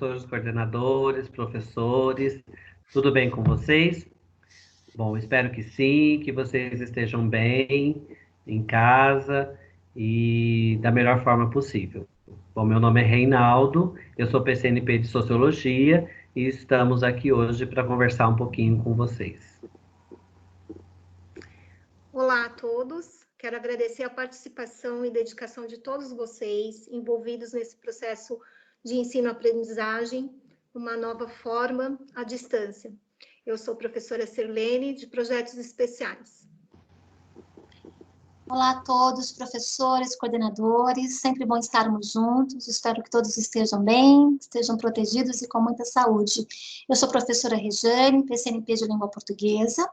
professores, coordenadores, professores, tudo bem com vocês? Bom, espero que sim, que vocês estejam bem em casa e da melhor forma possível. Bom, meu nome é Reinaldo, eu sou PCNP de Sociologia e estamos aqui hoje para conversar um pouquinho com vocês. Olá a todos, quero agradecer a participação e dedicação de todos vocês envolvidos nesse processo de ensino-aprendizagem, uma nova forma à distância. Eu sou professora Sirlene, de Projetos Especiais. Olá a todos, professores, coordenadores, sempre bom estarmos juntos, espero que todos estejam bem, estejam protegidos e com muita saúde. Eu sou a professora Rejane, PCNP de Língua Portuguesa,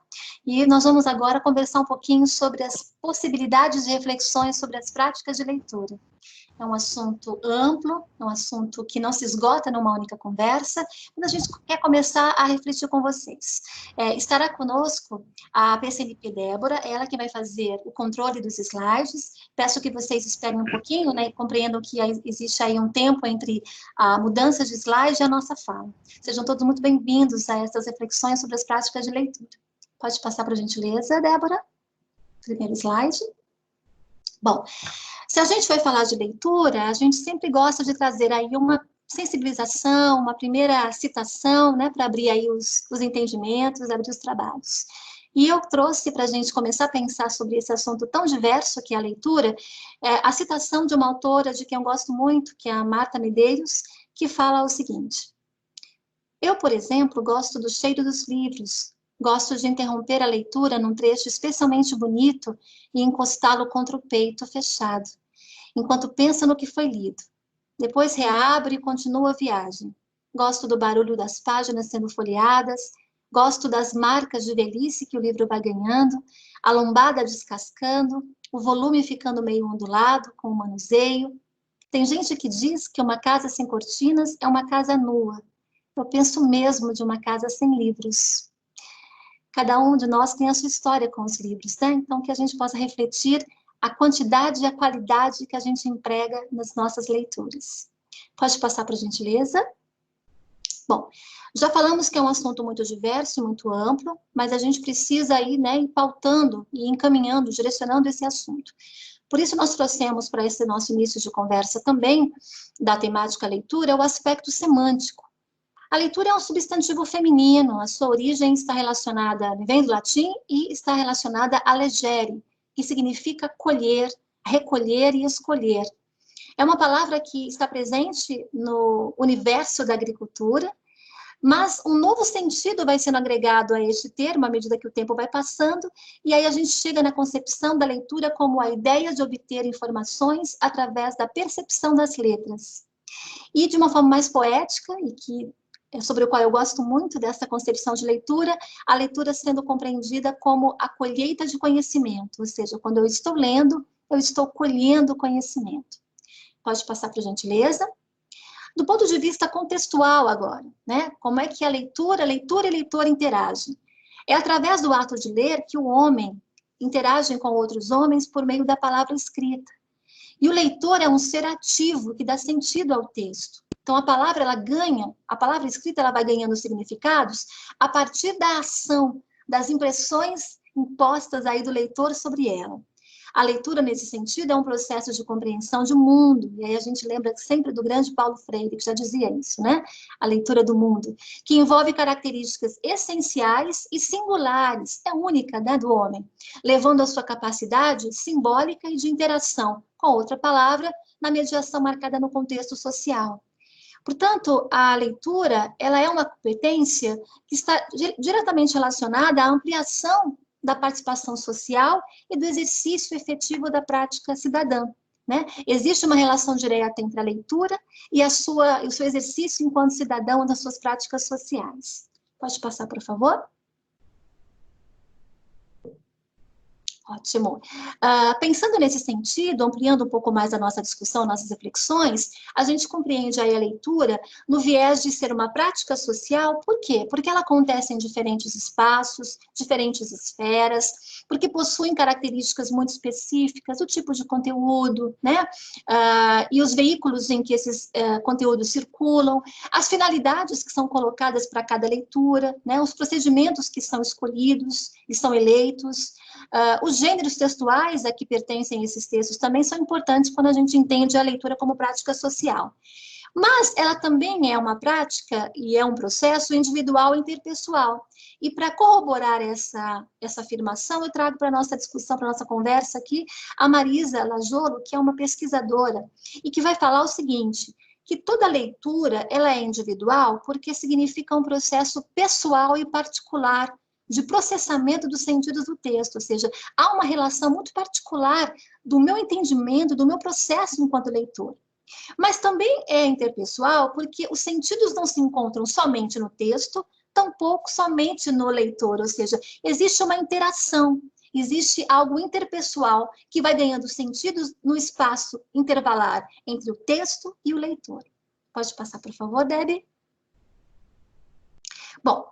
e nós vamos agora conversar um pouquinho sobre as possibilidades de reflexões sobre as práticas de leitura. É um assunto amplo, é um assunto que não se esgota numa única conversa, mas a gente quer começar a refletir com vocês. Estará conosco a PCNP Débora, ela que vai fazer o controle dos slides. Peço que vocês esperem um pouquinho, né, e compreendam que existe aí um tempo entre a mudança de slide e a nossa fala. Sejam todos muito bem-vindos a essas reflexões sobre as práticas de leitura. Pode passar para a gentileza, Débora? Primeiro slide. Bom, se a gente vai falar de leitura, a gente sempre gosta de trazer aí uma sensibilização, uma primeira citação, né, para abrir aí os entendimentos, abrir os trabalhos. E eu trouxe para a gente começar a pensar sobre esse assunto tão diverso que é a leitura, a citação de uma autora de quem eu gosto muito, que é a Marta Medeiros, que fala o seguinte: eu, por exemplo, gosto do cheiro dos livros, gosto de interromper a leitura num trecho especialmente bonito e encostá-lo contra o peito fechado, enquanto pensa no que foi lido. Depois reabre e continua a viagem. Gosto do barulho das páginas sendo folheadas, gosto das marcas de velhice que o livro vai ganhando, a lombada descascando, o volume ficando meio ondulado com o manuseio. Tem gente que diz que uma casa sem cortinas é uma casa nua. Eu penso mesmo de uma casa sem livros. Cada um de nós tem a sua história com os livros, né? Então, que a gente possa refletir a quantidade e a qualidade que a gente emprega nas nossas leituras. Pode passar para a gentileza? Bom, já falamos que é um assunto muito diverso e muito amplo, mas a gente precisa aí, né, ir pautando e encaminhando, direcionando esse assunto. Por isso, nós trouxemos para esse nosso início de conversa também, da temática leitura, o aspecto semântico. A leitura é um substantivo feminino, a sua origem está relacionada, vem do latim, e está relacionada a legere, que significa colher, recolher e escolher. É uma palavra que está presente no universo da agricultura, mas um novo sentido vai sendo agregado a este termo à medida que o tempo vai passando, e aí a gente chega na concepção da leitura como a ideia de obter informações através da percepção das letras. E de uma forma mais poética, e que sobre o qual eu gosto muito dessa concepção de leitura, a leitura sendo compreendida como a colheita de conhecimento, ou seja, quando eu estou lendo, eu estou colhendo conhecimento. Pode passar por gentileza. Do ponto de vista contextual agora, né? Como é que a leitura e leitor interagem? É através do ato de ler que o homem interage com outros homens por meio da palavra escrita. E o leitor é um ser ativo que dá sentido ao texto. Então, a palavra escrita, ela vai ganhando significados a partir da ação, das impressões impostas aí do leitor sobre ela. A leitura, nesse sentido, é um processo de compreensão de mundo, e aí a gente lembra sempre do grande Paulo Freire, que já dizia isso, né? A leitura do mundo, que envolve características essenciais e singulares, é única, né, do homem, levando a sua capacidade simbólica e de interação com outra palavra, na mediação marcada no contexto social. Portanto, a leitura, ela é uma competência que está diretamente relacionada à ampliação da participação social e do exercício efetivo da prática cidadã, né? Existe uma relação direta entre a leitura e o seu exercício enquanto cidadão das suas práticas sociais. Pode passar, por favor? Ótimo. Pensando nesse sentido, ampliando um pouco mais a nossa discussão, nossas reflexões, a gente compreende aí a leitura no viés de ser uma prática social. Por quê? Porque ela acontece em diferentes espaços, diferentes esferas, porque possuem características muito específicas, o tipo de conteúdo, né? E os veículos em que esses conteúdos circulam, as finalidades que são colocadas para cada leitura, né? Os procedimentos que são escolhidos e são eleitos, os gêneros textuais a que pertencem esses textos também são importantes quando a gente entende a leitura como prática social. Mas ela também é uma prática e é um processo individual e interpessoal. E para corroborar essa afirmação, eu trago para a nossa discussão, para a nossa conversa aqui, a Marisa Lajolo, que é uma pesquisadora, e que vai falar o seguinte, que toda leitura ela é individual porque significa um processo pessoal e particular de processamento dos sentidos do texto, ou seja, há uma relação muito particular do meu entendimento, do meu processo enquanto leitor. Mas também é interpessoal porque os sentidos não se encontram somente no texto, tampouco somente no leitor, ou seja, existe uma interação, existe algo interpessoal que vai ganhando sentidos no espaço intervalar entre o texto e o leitor. Pode passar, por favor, Debbie? Bom,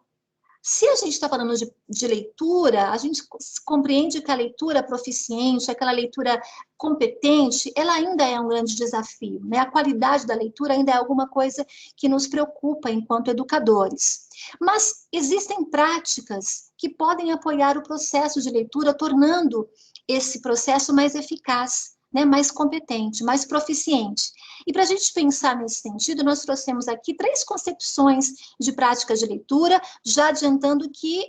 se a gente está falando de leitura, a gente compreende que a leitura proficiente, aquela leitura competente, ela ainda é um grande desafio, né? A qualidade da leitura ainda é alguma coisa que nos preocupa enquanto educadores. Mas existem práticas que podem apoiar o processo de leitura, tornando esse processo mais eficaz, né, mais competente, mais proficiente. E para a gente pensar nesse sentido, nós trouxemos aqui 3 concepções de práticas de leitura, já adiantando que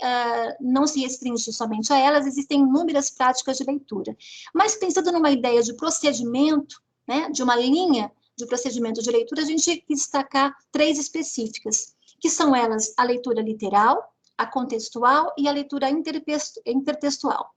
não se restringe somente a elas, existem inúmeras práticas de leitura. Mas pensando numa ideia de procedimento, né, de uma linha de procedimento de leitura, a gente quis destacar 3 específicas, que são elas a leitura literal, a contextual e a leitura intertextual.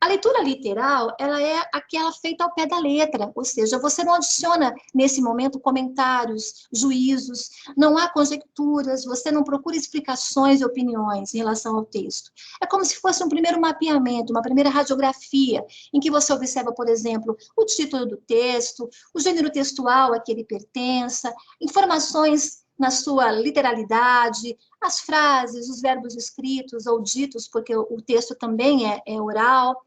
A leitura literal, ela é aquela feita ao pé da letra, ou seja, você não adiciona nesse momento comentários, juízos, não há conjecturas, você não procura explicações e opiniões em relação ao texto. É como se fosse um primeiro mapeamento, uma primeira radiografia, em que você observa, por exemplo, o título do texto, o gênero textual a que ele pertença, informações na sua literalidade, as frases, os verbos escritos ou ditos, porque o texto também é oral,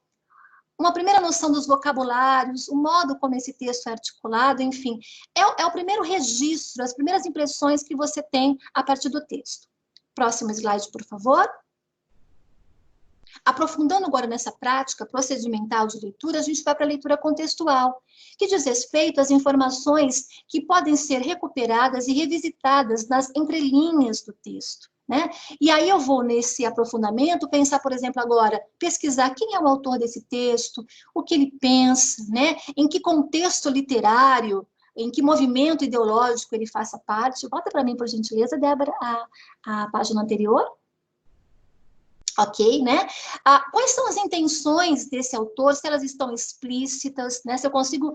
uma primeira noção dos vocabulários, o modo como esse texto é articulado, enfim, é o primeiro registro, as primeiras impressões que você tem a partir do texto. Próximo slide, por favor. Aprofundando agora nessa prática procedimental de leitura, a gente vai para a leitura contextual, que diz respeito às informações que podem ser recuperadas e revisitadas nas entrelinhas do texto, né? E aí eu vou, nesse aprofundamento, pensar, por exemplo, agora, pesquisar quem é o autor desse texto, o que ele pensa, né? Em que contexto literário, em que movimento ideológico ele faça parte. Volta para mim, por gentileza, Débora, a página anterior. Ok, né? Quais são as intenções desse autor, se elas estão explícitas, né? Se eu consigo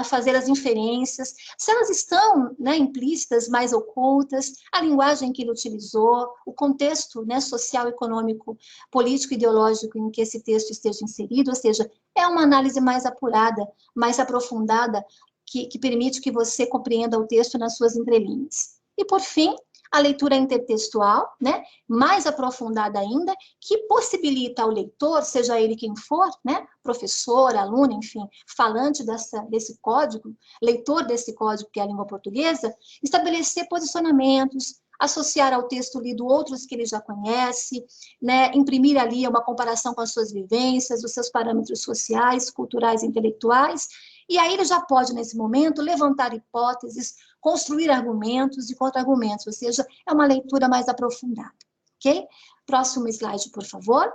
fazer as inferências, se elas estão, né, implícitas, mais ocultas, a linguagem que ele utilizou, o contexto, né, social, econômico, político, ideológico em que esse texto esteja inserido, ou seja, é uma análise mais apurada, mais aprofundada, que permite que você compreenda o texto nas suas entrelinhas. E, por fim, a leitura intertextual, né, mais aprofundada ainda, que possibilita ao leitor, seja ele quem for, né, professor, aluno, enfim, falante desse código, leitor desse código que é a língua portuguesa, estabelecer posicionamentos, associar ao texto lido outros que ele já conhece, né, imprimir ali uma comparação com as suas vivências, os seus parâmetros sociais, culturais e intelectuais, e aí ele já pode, nesse momento, levantar hipóteses, construir argumentos e contra-argumentos, ou seja, é uma leitura mais aprofundada, ok? Próximo slide, por favor.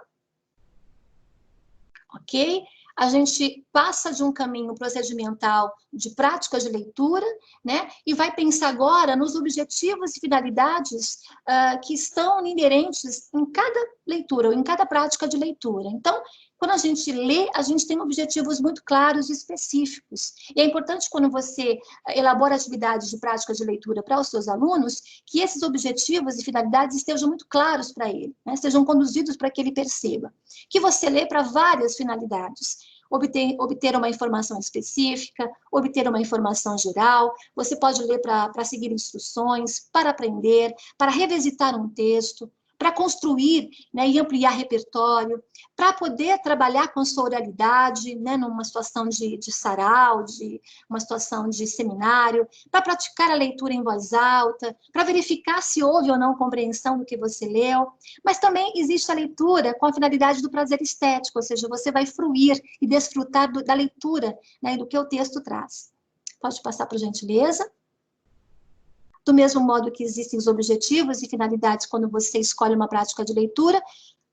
Ok? A gente passa de um caminho procedimental de práticas de leitura, né? E vai pensar agora nos objetivos e finalidades que estão inerentes em cada leitura, ou em cada prática de leitura. Então, quando a gente lê, a gente tem objetivos muito claros e específicos. E é importante, quando você elabora atividades de prática de leitura para os seus alunos, que esses objetivos e finalidades estejam muito claros para ele, né? Sejam conduzidos para que ele perceba. Que você lê para várias finalidades. Obter uma informação específica, obter uma informação geral, você pode ler para seguir instruções, para aprender, para revisitar um texto, para construir, né, e ampliar repertório, para poder trabalhar com a sua oralidade, né, numa situação de sarau, de uma situação de seminário, para praticar a leitura em voz alta, para verificar se houve ou não compreensão do que você leu, mas também existe a leitura com a finalidade do prazer estético, ou seja, você vai fruir e desfrutar da leitura, né, do que o texto traz. Pode passar, por gentileza? Do mesmo modo que existem os objetivos e finalidades quando você escolhe uma prática de leitura,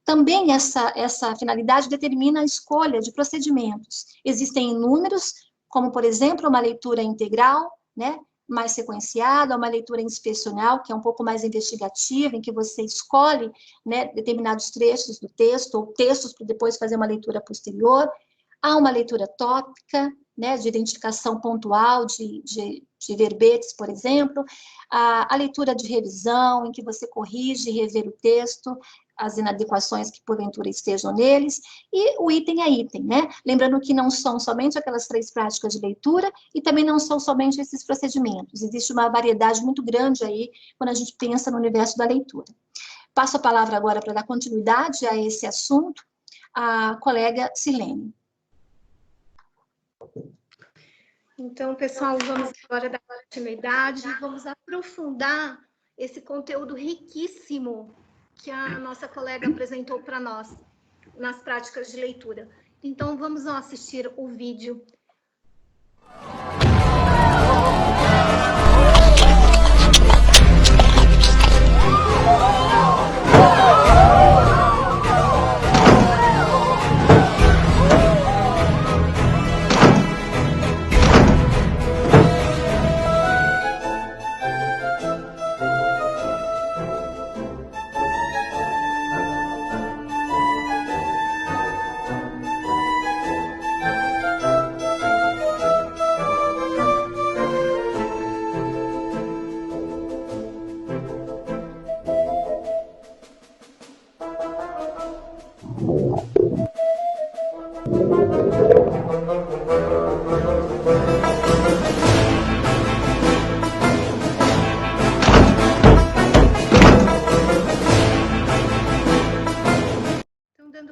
também essa finalidade determina a escolha de procedimentos. Existem inúmeros, como, por exemplo, uma leitura integral, né, mais sequenciada, uma leitura inspecional, que é um pouco mais investigativa, em que você escolhe, né, determinados trechos do texto, ou textos para depois fazer uma leitura posterior. Há uma leitura tópica, né, de identificação pontual de verbetes, por exemplo, a leitura de revisão, em que você corrige e revê o texto, as inadequações que porventura estejam neles, e o item a item, né? Lembrando que não são somente aquelas 3 práticas de leitura, e também não são somente esses procedimentos, existe uma variedade muito grande aí, quando a gente pensa no universo da leitura. Passo a palavra agora para dar continuidade a esse assunto, a colega Silene. Então, pessoal, vamos agora dar continuidade, vamos aprofundar esse conteúdo riquíssimo que a nossa colega apresentou para nós nas práticas de leitura. Então, vamos assistir o vídeo.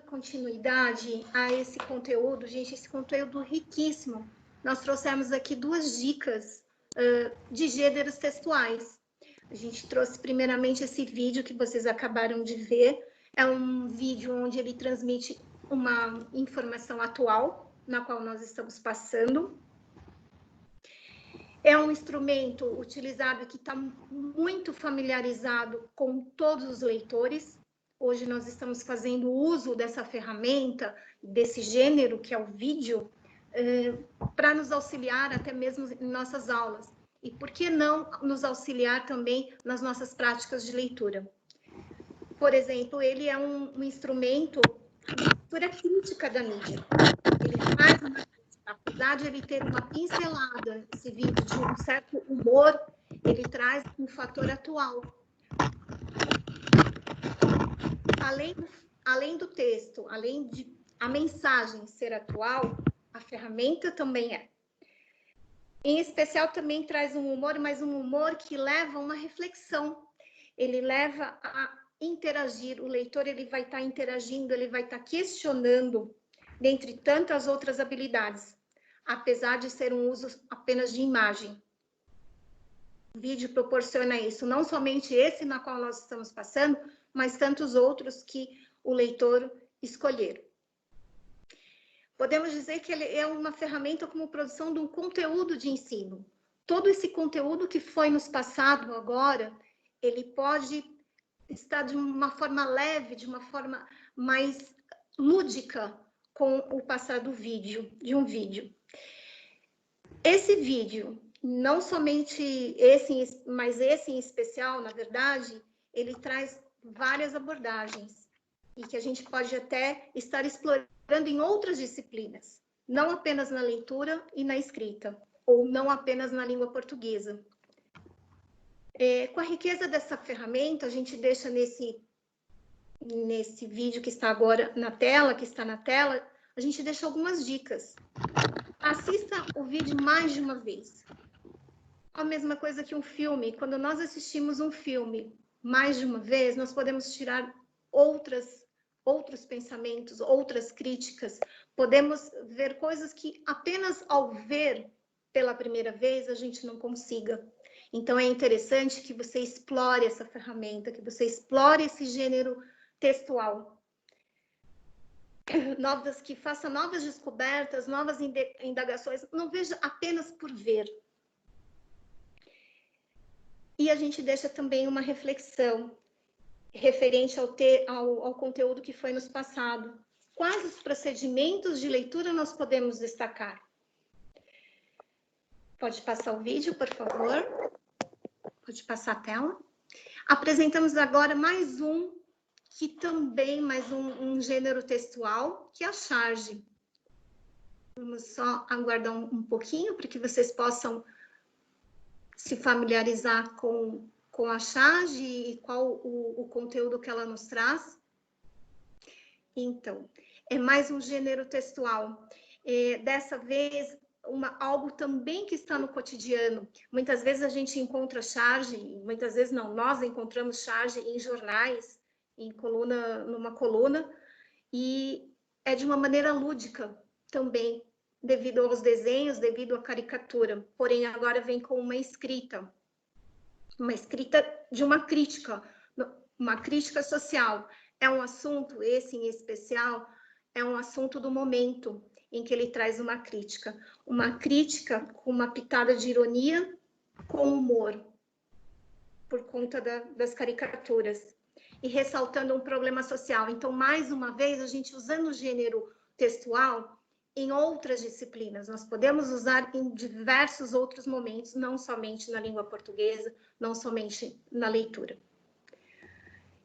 Continuidade a esse conteúdo, gente, esse conteúdo riquíssimo. Nós trouxemos aqui 2 dicas de gêneros textuais. A gente trouxe primeiramente esse vídeo que vocês acabaram de ver. É um vídeo onde ele transmite uma informação atual, na qual nós estamos passando. É um instrumento utilizado que está muito familiarizado com todos os leitores. Hoje nós estamos fazendo uso dessa ferramenta, desse gênero que é o vídeo, para nos auxiliar até mesmo em nossas aulas. E por que não nos auxiliar também nas nossas práticas de leitura? Por exemplo, ele é um instrumento de leitura crítica da mídia. Ele faz uma, apesar de ele ter uma pincelada, esse vídeo, de um certo humor, ele traz um fator atual. Além do texto, além de a mensagem ser atual, a ferramenta também é. Em especial, também traz um humor, mas um humor que leva a uma reflexão. Ele leva a interagir, o leitor ele vai estar interagindo, ele vai estar questionando, dentre tantas outras habilidades, apesar de ser um uso apenas de imagem. O vídeo proporciona isso, não somente esse na qual nós estamos passando, mas tantos outros que o leitor escolher. Podemos dizer que ele é uma ferramenta como produção de um conteúdo de ensino. Todo esse conteúdo que foi nos passado agora, ele pode estar de uma forma leve, de uma forma mais lúdica com o passar do vídeo, de um vídeo. Esse vídeo, não somente esse, mas esse em especial, na verdade, ele traz várias abordagens e que a gente pode até estar explorando em outras disciplinas, não apenas na leitura e na escrita, ou não apenas na língua portuguesa. Com a riqueza dessa ferramenta, a gente deixa nesse vídeo que está agora na tela, a gente deixa algumas dicas. Assista o vídeo mais de uma vez. A mesma coisa que um filme. Quando nós assistimos um filme mais de uma vez, nós podemos tirar outros pensamentos, outras críticas. Podemos ver coisas que apenas ao ver pela primeira vez a gente não consiga. Então, é interessante que você explore essa ferramenta, que você explore esse gênero textual. Que faça novas descobertas, novas indagações. Não veja apenas por ver. E a gente deixa também uma reflexão referente ao conteúdo que foi nos passado. Quais os procedimentos de leitura nós podemos destacar? Pode passar o vídeo, por favor. Pode passar a tela. Apresentamos agora mais um gênero textual, que é a charge. Vamos só aguardar um pouquinho para que vocês possam se familiarizar com a charge e qual o conteúdo que ela nos traz. Então, é mais um gênero textual. Dessa vez, algo também que está no cotidiano. Muitas vezes a gente encontra charge, muitas vezes não, nós encontramos charge em jornais, numa coluna, e é de uma maneira lúdica também, devido aos desenhos, devido à caricatura. Porém, agora vem com uma escrita de uma crítica social. É um assunto, esse em especial, é um assunto do momento em que ele traz uma crítica com uma pitada de ironia, com humor, por conta das caricaturas, e ressaltando um problema social. Então, mais uma vez, a gente usando o gênero textual em outras disciplinas. Nós podemos usar em diversos outros momentos, não somente na língua portuguesa, não somente na leitura.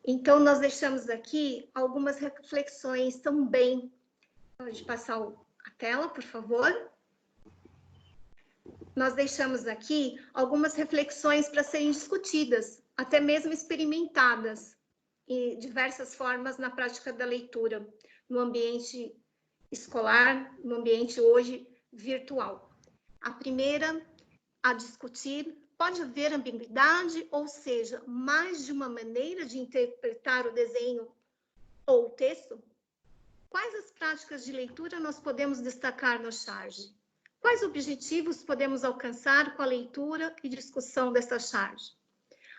Então, nós deixamos aqui algumas reflexões também. Pode passar a tela, por favor. Nós deixamos aqui algumas reflexões para serem discutidas, até mesmo experimentadas, em diversas formas na prática da leitura, no ambiente escolar, no ambiente hoje virtual. A primeira a discutir: pode haver ambiguidade, ou seja, mais de uma maneira de interpretar o desenho ou o texto? Quais as práticas de leitura nós podemos destacar na charge? Quais objetivos podemos alcançar com a leitura e discussão dessa charge?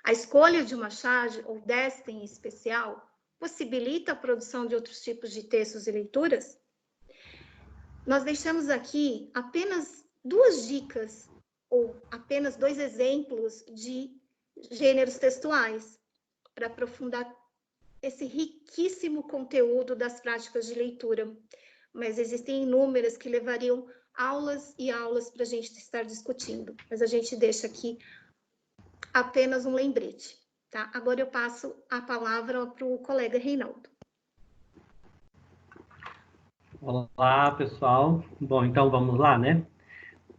A escolha de uma charge, ou desta em especial, possibilita a produção de outros tipos de textos e leituras? Nós deixamos aqui apenas 2 dicas, ou apenas 2 exemplos de gêneros textuais, para aprofundar esse riquíssimo conteúdo das práticas de leitura. Mas existem inúmeras que levariam aulas e aulas para a gente estar discutindo. Mas a gente deixa aqui apenas um lembrete, tá? Agora eu passo a palavra para o colega Reinaldo. Olá, pessoal. Bom, então vamos lá, né?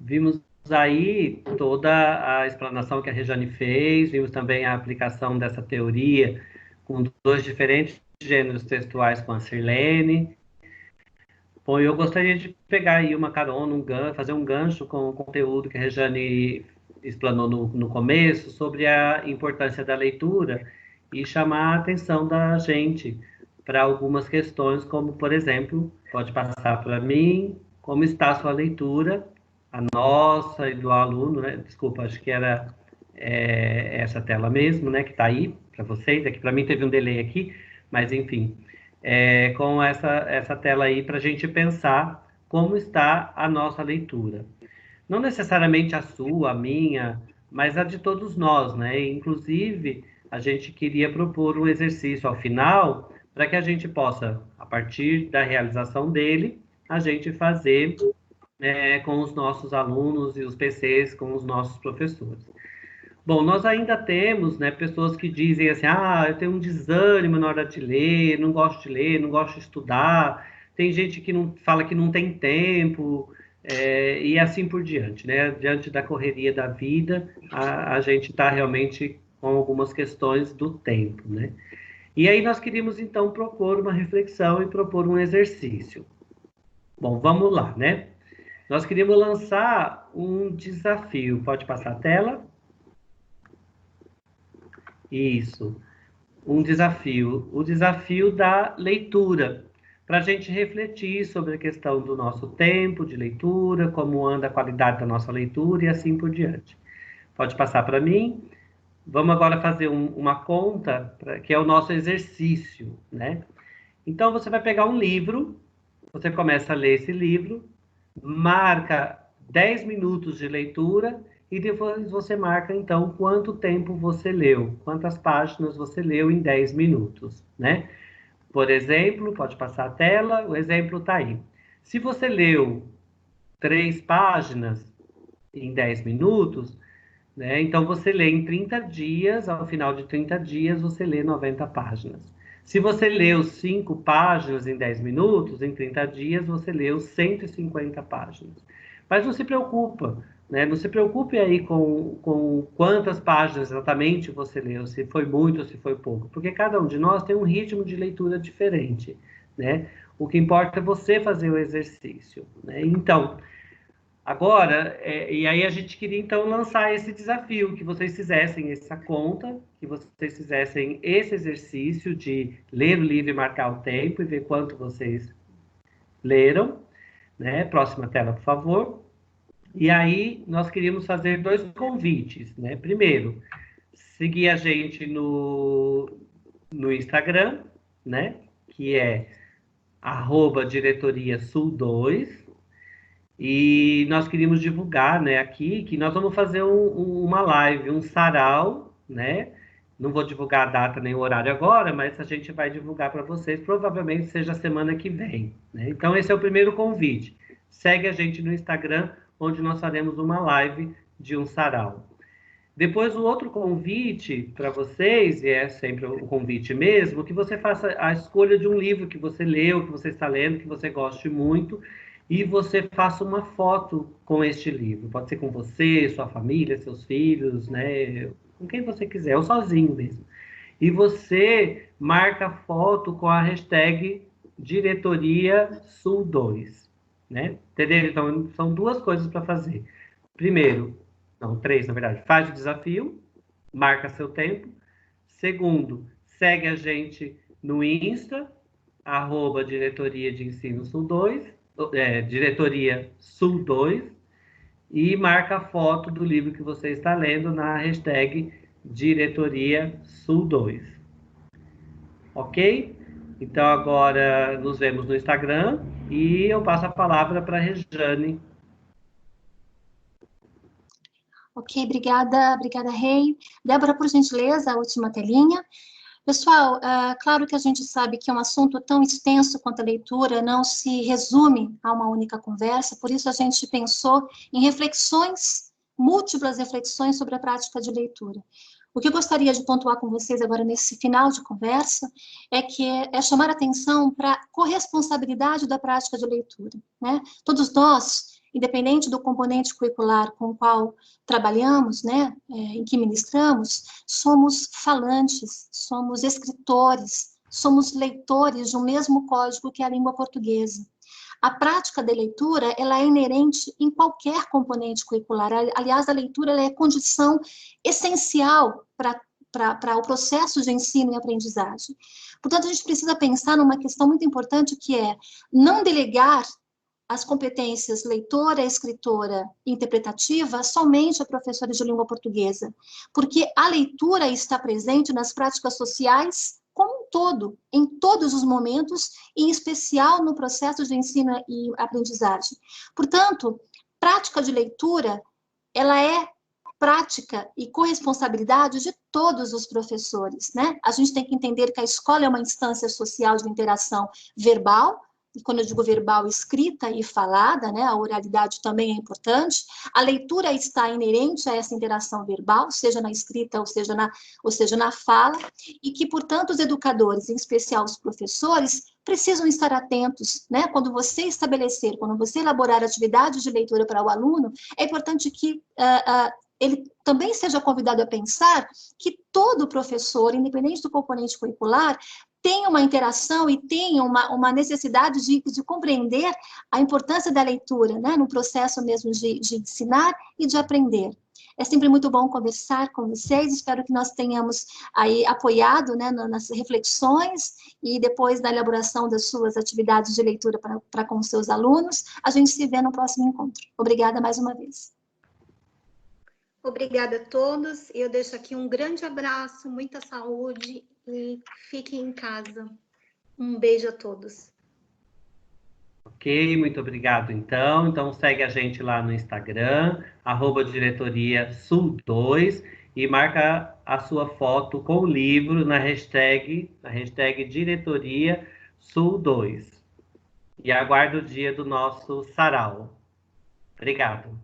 Vimos aí toda a explanação que a Rejane fez, vimos também a aplicação dessa teoria com 2 diferentes gêneros textuais com a Sirlene. Bom, eu gostaria de pegar aí uma carona, fazer um gancho com o conteúdo que a Rejane explanou no começo sobre a importância da leitura e chamar a atenção da gente para algumas questões, como, por exemplo, pode passar para mim, como está a sua leitura, a nossa e do aluno, né? Desculpa, acho que era essa tela mesmo, né, que está aí para vocês. Aqui para mim teve um delay aqui, mas enfim, com essa tela aí para a gente pensar como está a nossa leitura. Não necessariamente a sua, a minha, mas a de todos nós, né? Inclusive, a gente queria propor um exercício ao final para que a gente possa, a partir da realização dele, a gente fazer com os nossos alunos e os PCs, com os nossos professores. Bom, nós ainda temos, né, pessoas que dizem assim: eu tenho um desânimo na hora de ler, não gosto de estudar, tem gente que não fala que não tem tempo, e assim por diante, né? Diante da correria da vida, a gente está realmente com algumas questões do tempo, né? E aí nós queríamos, então, propor uma reflexão e propor um exercício. Bom, vamos lá, né? Nós queríamos lançar um desafio. Pode passar a tela? Isso. Um desafio. O desafio da leitura. Para a gente refletir sobre a questão do nosso tempo de leitura, como anda a qualidade da nossa leitura e assim por diante. Pode passar para mim. Vamos agora fazer uma conta, que é o nosso exercício, né? Então, você vai pegar um livro, você começa a ler esse livro, marca 10 minutos de leitura e depois você marca, então, quanto tempo você leu, quantas páginas você leu em 10 minutos, né? Por exemplo, pode passar a tela, o exemplo está aí. Se você leu 3 páginas em 10 minutos, né? Então, você lê em 30 dias, ao final de 30 dias, você lê 90 páginas. Se você leu 5 páginas em 10 minutos, em 30 dias, você leu 150 páginas. Mas não se preocupa, né? Não se preocupe aí com quantas páginas exatamente você leu, se foi muito ou se foi pouco, porque cada um de nós tem um ritmo de leitura diferente, né? O que importa é você fazer o exercício, né? Então, agora, e aí a gente queria então lançar esse desafio, que vocês fizessem essa conta, que vocês fizessem esse exercício de ler o livro e marcar o tempo e ver quanto vocês leram, né? Próxima tela, por favor. E aí nós queríamos fazer 2 convites, né? Primeiro, seguir a gente no Instagram, né? Que é @diretoria-sul2. E nós queríamos divulgar, né, aqui, que nós vamos fazer uma live, um sarau, né? Não vou divulgar a data nem o horário agora, mas a gente vai divulgar para vocês, provavelmente seja a semana que vem, né? Então, esse é o primeiro convite. Segue a gente no Instagram, onde nós faremos uma live de um sarau. Depois, o outro convite para vocês, e é sempre o convite mesmo, que você faça a escolha de um livro que você leu, que você está lendo, que você goste muito, e você faça uma foto com este livro. Pode ser com você, sua família, seus filhos, né? Com quem você quiser, ou sozinho mesmo. E você marca a foto com a hashtag Diretoria Sul 2, né? Entendeu? Então, são 2 coisas para fazer. Primeiro, não, 3, na verdade. Faz o desafio, marca seu tempo. Segundo, segue a gente no Insta, @diretoria de ensino Sul 2, diretoria Sul 2, e marca a foto do livro que você está lendo na hashtag diretoria Sul 2. Ok? Então agora nos vemos no Instagram e eu passo a palavra para a Rejane. Ok, obrigada, Rei. Débora, por gentileza, a última telinha. Pessoal, claro que a gente sabe que um assunto tão extenso quanto a leitura não se resume a uma única conversa, por isso a gente pensou em reflexões, múltiplas reflexões sobre a prática de leitura. O que eu gostaria de pontuar com vocês agora nesse final de conversa é chamar a atenção para a corresponsabilidade da prática de leitura, né? Todos nós, independente do componente curricular com o qual trabalhamos, né, em que ministramos, somos falantes, somos escritores, somos leitores de um mesmo código que é a língua portuguesa. A prática da leitura, ela é inerente em qualquer componente curricular. Aliás, a leitura ela é condição essencial para o processo de ensino e aprendizagem. Portanto, a gente precisa pensar numa questão muito importante, que é não delegar as competências leitora, escritora e interpretativa somente a professores de língua portuguesa, porque a leitura está presente nas práticas sociais como um todo, em todos os momentos, e em especial no processo de ensino e aprendizagem. Portanto, prática de leitura, ela é prática e corresponsabilidade de todos os professores, né? A gente tem que entender que a escola é uma instância social de interação verbal, e quando eu digo verbal, escrita e falada, né, a oralidade também é importante, a leitura está inerente a essa interação verbal, seja na escrita ou seja na fala, e que, portanto, os educadores, em especial os professores, precisam estar atentos, né, quando você elaborar atividades de leitura para o aluno, é importante que ele também seja convidado a pensar que todo professor, independente do componente curricular, tem uma interação e tem uma necessidade de compreender a importância da leitura, né, no processo mesmo de ensinar e de aprender. É sempre muito bom conversar com vocês, espero que nós tenhamos aí apoiado, né, nas reflexões e depois da elaboração das suas atividades de leitura para com os seus alunos. A gente se vê no próximo encontro. Obrigada mais uma vez. Obrigada a todos. Eu deixo aqui um grande abraço, muita saúde e fiquem em casa. Um beijo a todos. Ok, muito obrigado, então. Então, segue a gente lá no Instagram, @diretoria-sul2, e marca a sua foto com o livro na hashtag diretoria sul2. E aguardo o dia do nosso sarau. Obrigado.